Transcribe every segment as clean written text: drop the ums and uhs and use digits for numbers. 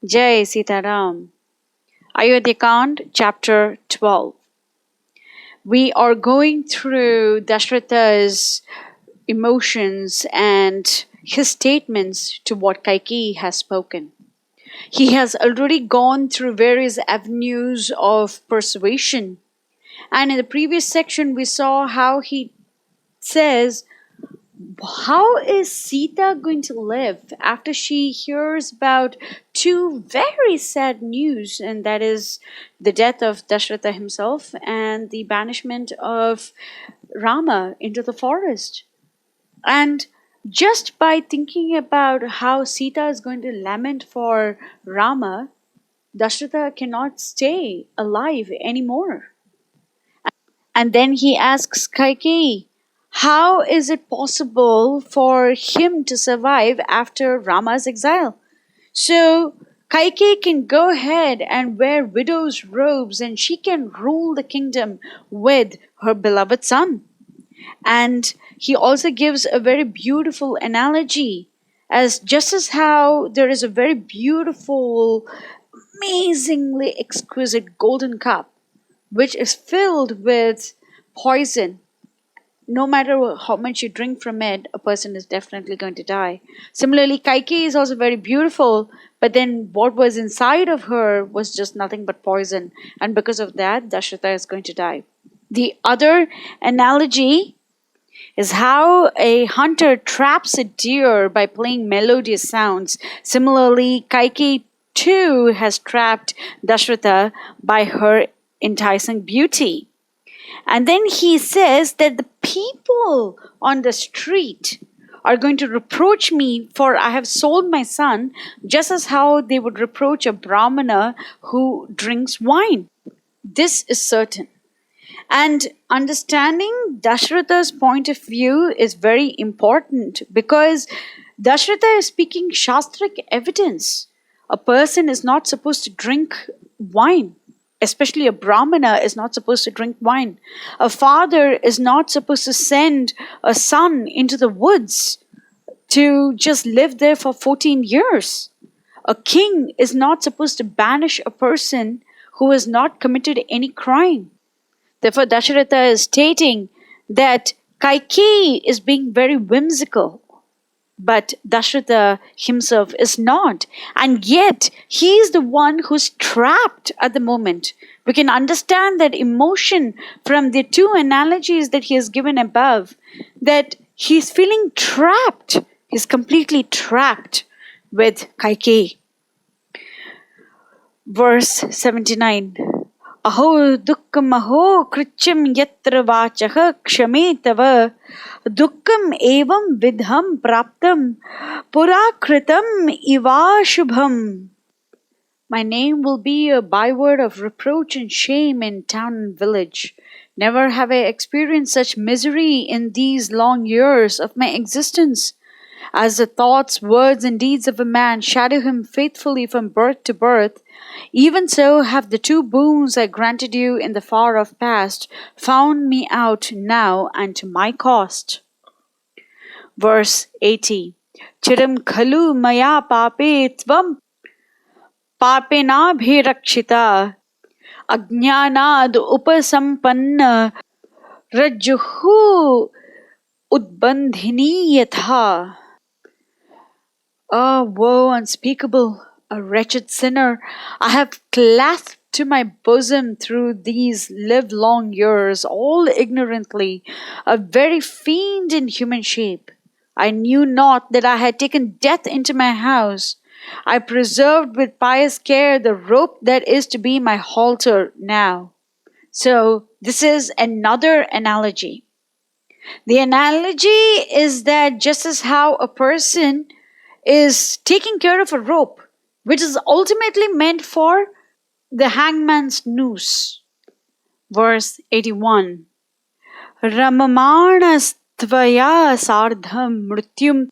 Jai Sitaram. Ayodhya Ch, chapter 12. We are going through Dasaratha's emotions and his statements to what Kaikeyi has spoken. He has already gone through various avenues of persuasion. And in the previous section, we saw how he says, how is Sita going to live after she hears about two very sad news, and that is the death of Dasaratha himself and the banishment of Rama into the forest? And just by thinking about how Sita is going to lament for Rama, Dasaratha cannot stay alive anymore. And then he asks Kaikeyi, how is it possible for him to survive after Rama's exile? So Kaikeyi can go ahead and wear widow's robes and she can rule the kingdom with her beloved son. And he also gives a very beautiful analogy, as just as how there is a very beautiful, amazingly exquisite golden cup which is filled with poison. No matter how much you drink from it, a person is definitely going to die. Similarly, Kaikeyi is also very beautiful, but then what was inside of her was just nothing but poison. And because of that, Dasaratha is going to die. The other analogy is how a hunter traps a deer by playing melodious sounds. Similarly, Kaikeyi too has trapped Dasaratha by her enticing beauty. And then he says that the people on the street are going to reproach me for I have sold my son, just as how they would reproach a brahmana who drinks wine. This is certain. And understanding Dasaratha's point of view is very important because Dasaratha is speaking shastric evidence. A person is not supposed to drink wine. Especially a brahmana is not supposed to drink wine. A father is not supposed to send a son into the woods to just live there for 14 years. A king is not supposed to banish a person who has not committed any crime. Therefore, Dasaratha is stating that Kaikeyi is being very whimsical, but Dasaratha himself is not. And yet, he is the one who's trapped at the moment. We can understand that emotion from the two analogies that he has given above, that he's feeling trapped. He's completely trapped with Kaikeyi. Verse 79. Aho dukkam aho kricham yatra vachaha kshame tava dukkam evam vidham praptam purakritam ivashubham. My name will be a byword of reproach and shame in town and village. Never have I experienced such misery in these long years of my existence. As the thoughts, words, and deeds of a man shadow him faithfully from birth to birth, even so have the two boons I granted you in the far off past found me out now and to my cost. Verse 80. Chiram khalu maya pape tvam papenabhirakshita ajnanad upasampanna rajjuhu udbandhini yatha. Ah, woe unspeakable, a wretched sinner, I have clasped to my bosom through these livelong years, all ignorantly, a very fiend in human shape. I knew not that I had taken death into my house. I preserved with pious care the rope that is to be my halter now. So, this is another analogy. The analogy is that just as how a person is taking care of a rope, which is ultimately meant for the hangman's noose. Verse 81. Ramamanas-tvaya sardham mrityum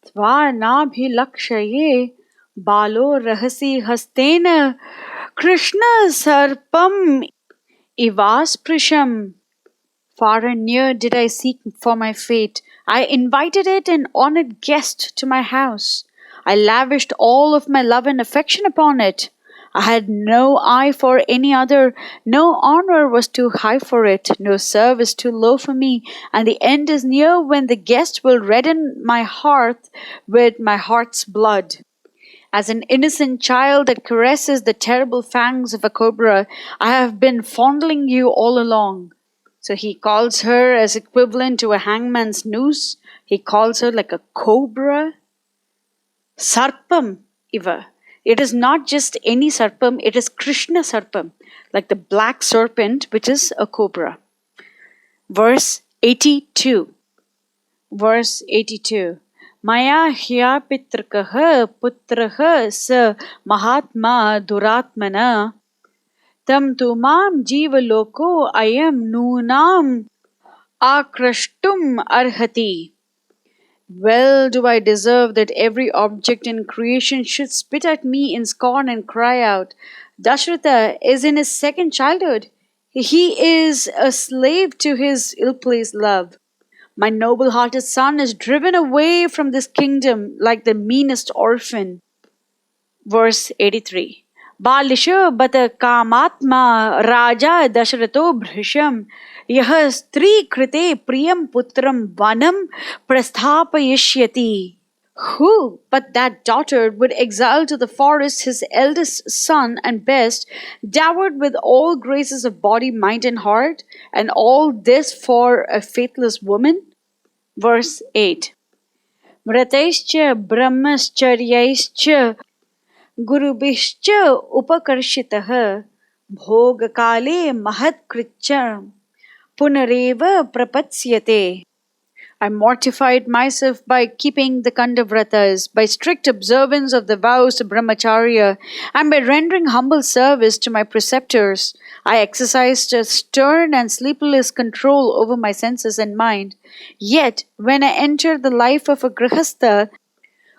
tvanabhilakshaye balo rahasi hastena Krishna sarpam ivasprisham. Far and near did I seek for my fate. I invited it an honored guest to my house. I lavished all of my love and affection upon it. I had no eye for any other, no honor was too high for it, no service too low for me, and the end is near when the guest will redden my hearth with my heart's blood. As an innocent child that caresses the terrible fangs of a cobra, I have been fondling you all along. So he calls her as equivalent to a hangman's noose. He calls her like a cobra. Sarpam iva. It is not just any sarpam, it is Krishna sarpam, like the black serpent, which is a cobra. Verse 82. Verse 82. Maya hya pitrakaha putraha sa mahatma duratmana tam tumam jiva loko ayam nunam akrashtum arhati. Well do I deserve that every object in creation should spit at me in scorn and cry out, Dasaratha is in his second childhood. He is a slave to his ill-placed love. My noble-hearted son is driven away from this kingdom like the meanest orphan. Verse 83. Balisha bata kamatma raja dasharato bhrisham yaha stri krite priyam putram vanam prasthapayishyati. Who but that daughter would exile to the forest his eldest son and best, dowered with all graces of body, mind, and heart, and all this for a faithless woman? Verse 8. Vrataischa brahmascharyascha gurubhischa upakarshitah bhogakale mahatkritcha punareva prapatsiyate. I mortified myself by keeping the Kandavratas, by strict observance of the vows of brahmacharya, and by rendering humble service to my preceptors. I exercised a stern and sleepless control over my senses and mind. Yet, when I entered the life of a grihastha,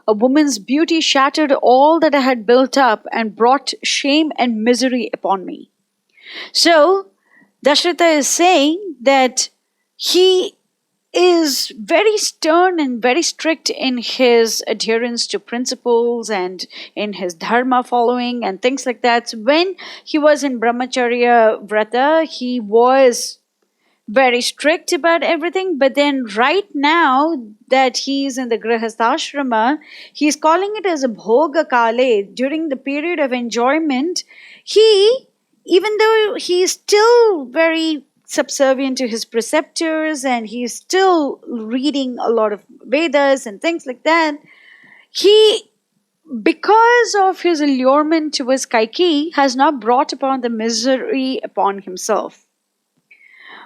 a woman's beauty shattered all that I had built up and brought shame and misery upon me. So, Dasaratha is saying that he is very stern and very strict in his adherence to principles and in his dharma following and things like that. So when he was in brahmacharya vrata, he was very strict about everything, but then right now that he's in the grihastha he's calling it as a bhoga kale. During the period of enjoyment, even though he's still very subservient to his preceptors and he's still reading a lot of Vedas and things like that, because of his allurement towards Kaikeyi, has not brought upon the misery upon himself.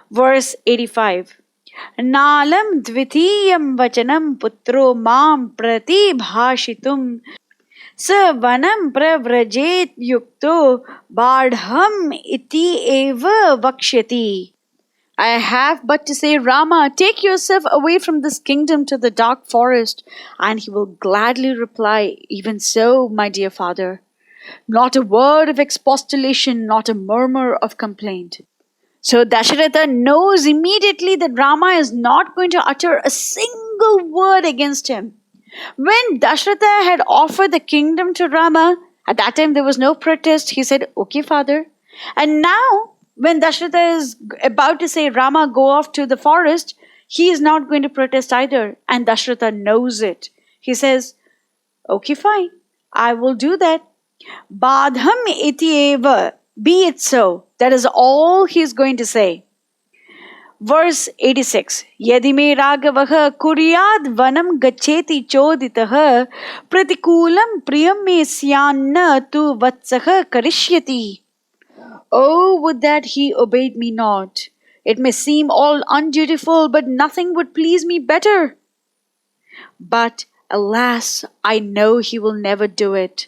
Verse 85. Nalam dvitiyam vachanam putro mam pratibhashitum Savanam pravrajet yukto badham iti eva vakshyati. I have but to say, Rama, take yourself away from this kingdom to the dark forest. And he will gladly reply, even so, my dear father. Not a word of expostulation, not a murmur of complaint. So Dasaratha knows immediately that Rama is not going to utter a single word against him. When Dasaratha had offered the kingdom to Rama, at that time there was no protest. He said, okay, father. And now, when Dasaratha is about to say, Rama, go off to the forest, he is not going to protest either. And Dasaratha knows it. He says, okay, fine, I will do that. Badham iti eva, be it so. That is all he is going to say. Verse 86. Yadi me ragavaha kuryad vanam gacheti choditaha pratikulam priyam me syanna tu vatsaha karishyati. Oh, would that he obeyed me not. It may seem all undutiful, but nothing would please me better. But alas, I know he will never do it.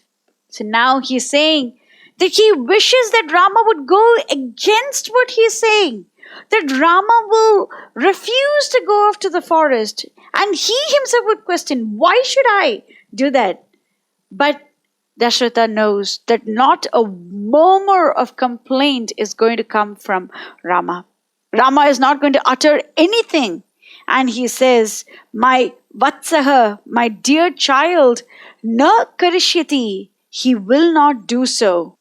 So now he is saying that he wishes that Rama would go against what he is saying. That Rama will refuse to go off to the forest. And he himself would question, why should I do that? But Dasaratha knows that not a murmur of complaint is going to come from Rama. Rama is not going to utter anything. And he says, my Vatsaha, my dear child, na karishyati. He will not do so.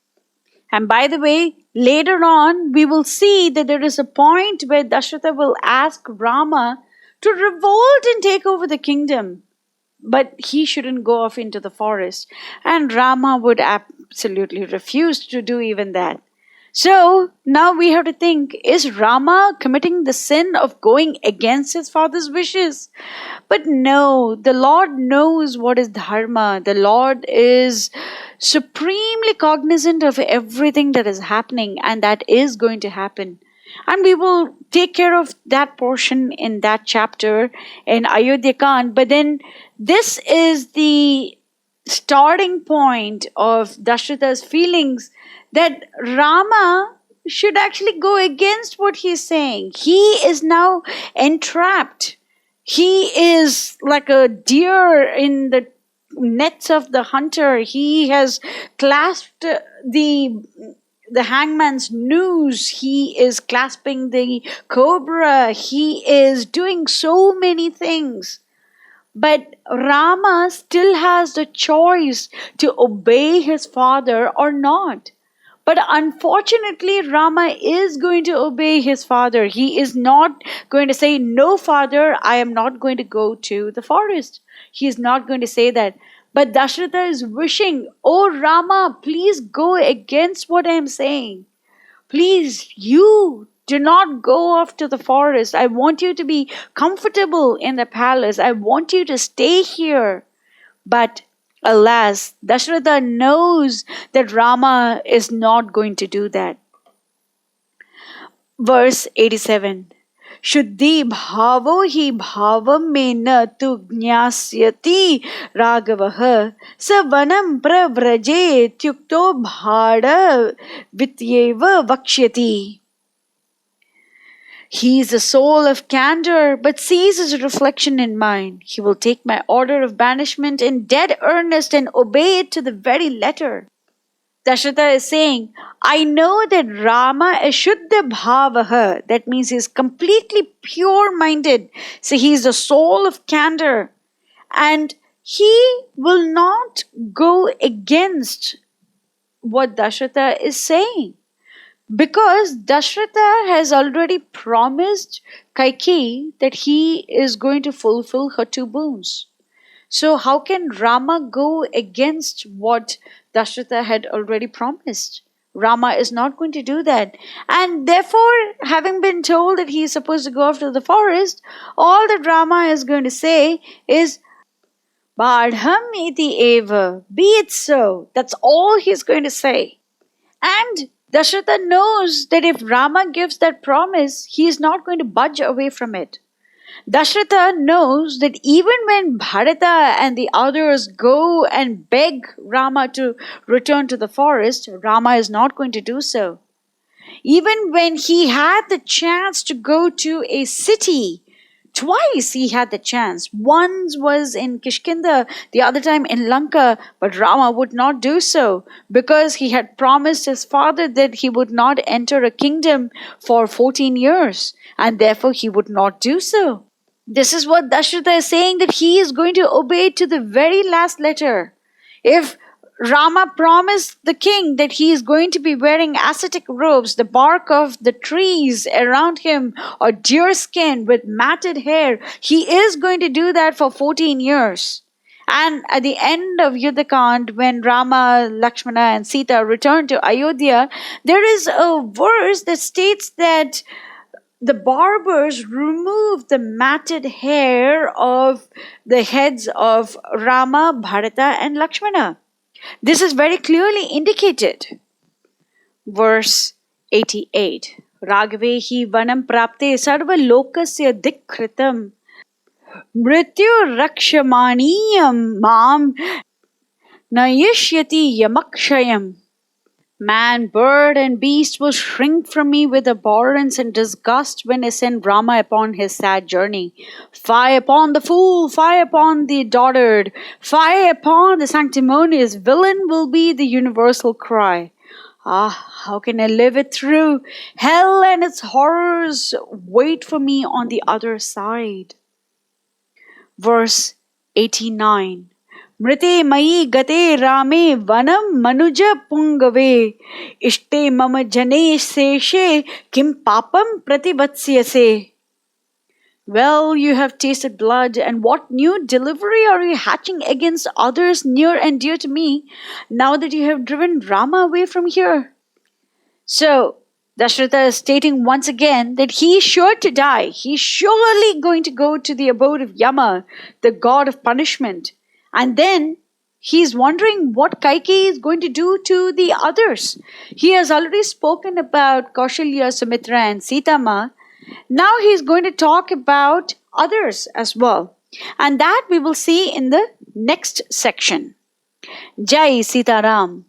And by the way, later on, we will see that there is a point where Dasaratha will ask Rama to revolt and take over the kingdom. But he shouldn't go off into the forest. And Rama would absolutely refuse to do even that. So now we have to think, is Rama committing the sin of going against his father's wishes? But no, the Lord knows what is dharma. The Lord is supremely cognizant of everything that is happening and that is going to happen. And we will take care of that portion in that chapter in Ayodhya Ch. But then this is the starting point of Dasaratha's feelings that Rama should actually go against what he's saying. He is now entrapped. He is like a deer in the nets of the hunter. He has clasped the hangman's noose. He is clasping the cobra. He is doing so many things. But Rama still has the choice to obey his father or not. But unfortunately, Rama is going to obey his father. He is not going to say, "No, father, I am not going to go to the forest." He is not going to say that. But Dasaratha is wishing, "Oh, Rama, please go against what I am saying. Please, you do not go off to the forest. I want you to be comfortable in the palace. I want you to stay here." But alas, Dasaratha knows that Rama is not going to do that. Verse 87. Shuddhi bhavo hi bhavam me na tu jnasyati ragavah savanam pravraje tyukto bhada vityeva vakshyati. He is the soul of candor, but sees his reflection in mine. He will take my order of banishment in dead earnest and obey it to the very letter. Dasaratha is saying, I know that Rama is Shuddha Bhavaha. That means he is completely pure-minded. So he is the soul of candor. And he will not go against what Dasaratha is saying. Because Dasaratha has already promised Kaikeyi that he is going to fulfill her two boons. So how can Rama go against what Dasaratha had already promised? Rama is not going to do that. And therefore, having been told that he is supposed to go off to the forest, all that Rama is going to say is, Badham iti eva, be it so. That's all he's going to say. And Dasaratha knows that if Rama gives that promise, he is not going to budge away from it. Dasaratha knows that even when Bharata and the others go and beg Rama to return to the forest, Rama is not going to do so. Even when he had the chance to go to a city, twice he had the chance. Once was in Kishkinda, the other time in Lanka, but Rama would not do so because he had promised his father that he would not enter a kingdom for 14 years and therefore he would not do so. This is what Dasaratha is saying, that he is going to obey to the very last letter. If Rama promised the king that he is going to be wearing ascetic robes, the bark of the trees around him, or deer skin with matted hair, he is going to do that for 14 years. And at the end of Yuddhakand, when Rama, Lakshmana and Sita return to Ayodhya, there is a verse that states that the barbers removed the matted hair of the heads of Rama, Bharata and Lakshmana. This is very clearly indicated. Verse 88. Ragvehi vanam prapte sarva lokasya dikkritam mrityu rakshamaniyam mam nayishyati yamakshayam. Man, bird, and beast will shrink from me with abhorrence and disgust when I send Rama upon his sad journey. Fie upon the fool, fie upon the dotard, fie upon the sanctimonious villain will be the universal cry. Ah, how can I live it through? Hell and its horrors wait for me on the other side. Verse 89. Mrite mayi gate rame vanam manuja pungave. Ishte mama jane seshe kim papam prativatsyase. Well, you have tasted blood, and what new delivery are you hatching against others near and dear to me, now that you have driven Rama away from here? So, Dasaratha is stating once again that he is sure to die. He's surely going to go to the abode of Yama, the god of punishment. And then he's wondering what Kaikeyi is going to do to the others. He has already spoken about Kaushalya, Sumitra, and Sitama. Now he's going to talk about others as well. And that we will see in the next section. Jai Sitaram.